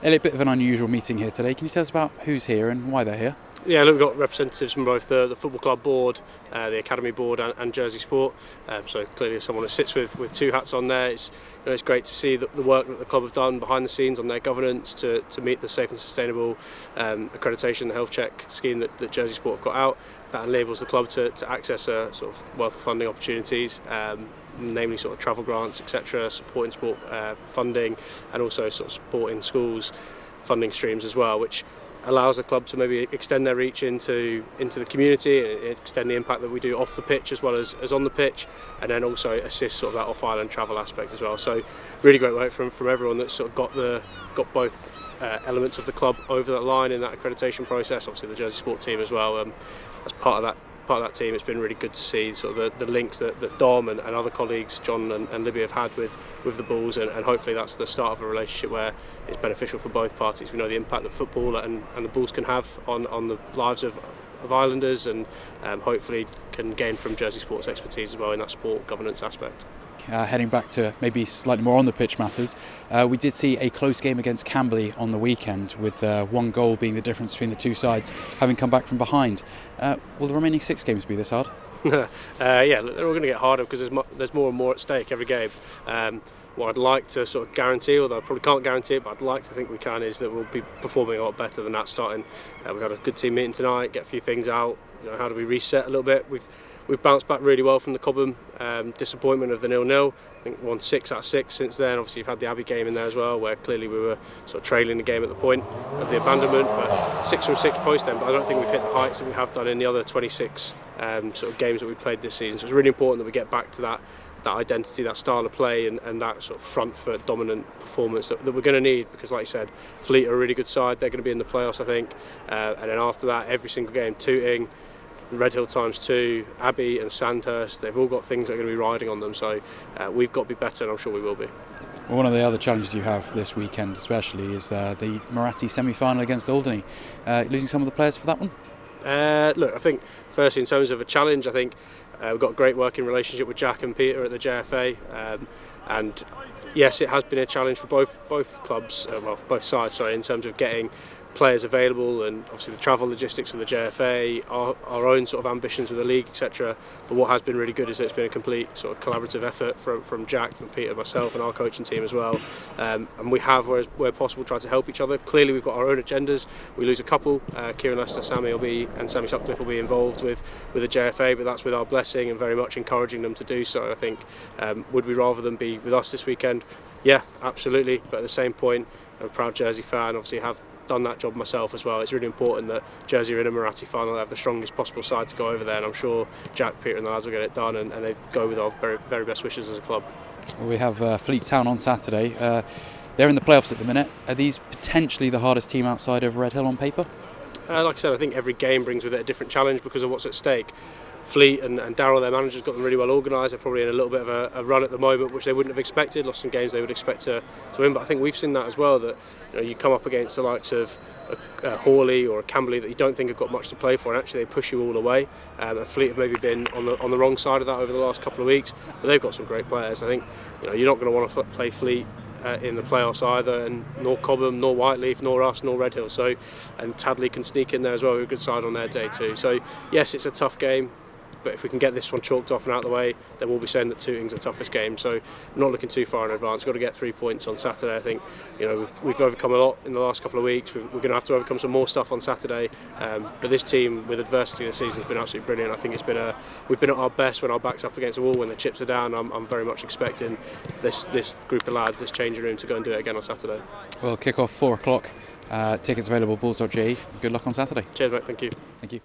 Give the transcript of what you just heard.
Elliot, a bit of an unusual meeting here today. Can you tell us about who's here and why they're here? Yeah, look, we've got representatives from both the football club board, the academy board and Jersey Sport. So clearly as someone who sits with two hats on there, it's great to see the work that the club have done behind the scenes on their governance to meet the safe and sustainable accreditation, the health check scheme that Jersey Sport have got out. That enables the club to access a sort of wealth of funding opportunities, namely sort of travel grants, etc., supporting sport funding, and also sort of supporting schools funding streams as well, which allows the club to maybe extend their reach into the community, extend the impact that we do off the pitch as well as on the pitch, and then also assist sort of that off-island travel aspect as well. So really great work from everyone that's sort of got both elements of the club over that line in that accreditation process. Obviously the Jersey Sport team as well. As part of that team, it's been really good to see sort of the links that Dom and other colleagues, John and Libby, have had with the Bulls, and hopefully that's the start of a relationship where it's beneficial for both parties. We know the impact that football and the Bulls can have on the lives of Islanders, and hopefully can gain from Jersey Sport's expertise as well in that sport governance aspect. Heading back to maybe slightly more on the pitch matters, we did see a close game against Camberley on the weekend, with one goal being the difference between the two sides, having come back from behind. Will the remaining 6 games be this hard? Yeah, they're all going to get harder because there's more and more at stake every game. What I'd like to sort of guarantee, although I probably can't guarantee it, but I'd like to think we can, is that we'll be performing a lot better than that starting. We've had a good team meeting tonight, get a few things out. How do we reset a little bit? We've bounced back really well from the Cobham disappointment of the 0-0. I think won 6 out of 6 since then. Obviously, you've had the Abbey game in there as well, where clearly we were sort of trailing the game at the point of the abandonment. But 6 from 6 post then, but I don't think we've hit the heights that we have done in the other 26 sort of games that we've played this season. So it's really important that we get back to that identity, that style of play, and that sort of front foot dominant performance that we're going to need, because like you said, Fleet are a really good side. They're going to be in the playoffs, I think, and then after that, every single game, Tooting, Redhill times 2, Abbey and Sandhurst, they've all got things that are going to be riding on them, so we've got to be better, and I'm sure we will be. Well, one of the other challenges you have this weekend especially is the Moratti semi-final against Alderney. Losing some of the players for that one? Look, I think firstly in terms of a challenge, I think we've got a great working relationship with Jack and Peter at the JFA, and yes, it has been a challenge for both clubs, both sides, in terms of getting players available, and obviously the travel logistics of the JFA, our own sort of ambitions with the league, etc. But what has been really good is that it's been a complete sort of collaborative effort from Jack, from Peter, myself and our coaching team as well, and we have, where possible, tried to help each other. Clearly we've got our own agendas. We lose a couple, Kieran Lester, Sammy Sutcliffe will be involved with the JFA, but that's with our blessing and very much encouraging them to do so. I think would we rather them be with us this weekend? Yeah, absolutely, but at the same point, I'm a proud Jersey fan, obviously have done that job myself as well. It's really important that Jersey are in a Moratti final. They have the strongest possible side to go over there, and I'm sure Jack, Peter and the lads will get it done, and they go with our very, very best wishes as a club. Well, we have Fleet Town on Saturday. They're in the playoffs at the minute. Are these potentially the hardest team outside of Redhill on paper? Like I said, I think every game brings with it a different challenge because of what's at stake. Fleet and Darryl, their manager's got them really well organised. They're probably in a little bit of a run at the moment, which they wouldn't have expected. Lost some games they would expect to win, but I think we've seen that as well, that you come up against the likes of a Hawley or a Camberley that you don't think have got much to play for, and actually they push you all the way. And Fleet have maybe been on the wrong side of that over the last couple of weeks, but they've got some great players. I think you're not going to want to play Fleet in the playoffs either, and nor Cobham, nor Whiteleaf, nor us, nor Redhill. And Tadley can sneak in there as well, who are a good side on their day too. So yes, it's a tough game, but if we can get this one chalked off and out of the way, then we'll be saying that Tooting's the toughest game. So we're not looking too far in advance. We've got to get 3 points on Saturday. I think we've overcome a lot in the last couple of weeks. We're going to have to overcome some more stuff on Saturday. But this team, with adversity this season, has been absolutely brilliant. I think we've been at our best when our back's up against the wall, when the chips are down. I'm very much expecting this group of lads, this changing room, to go and do it again on Saturday. Well, kick off 4 o'clock. Tickets available, bulls.je. Good luck on Saturday. Cheers, mate. Thank you. Thank you.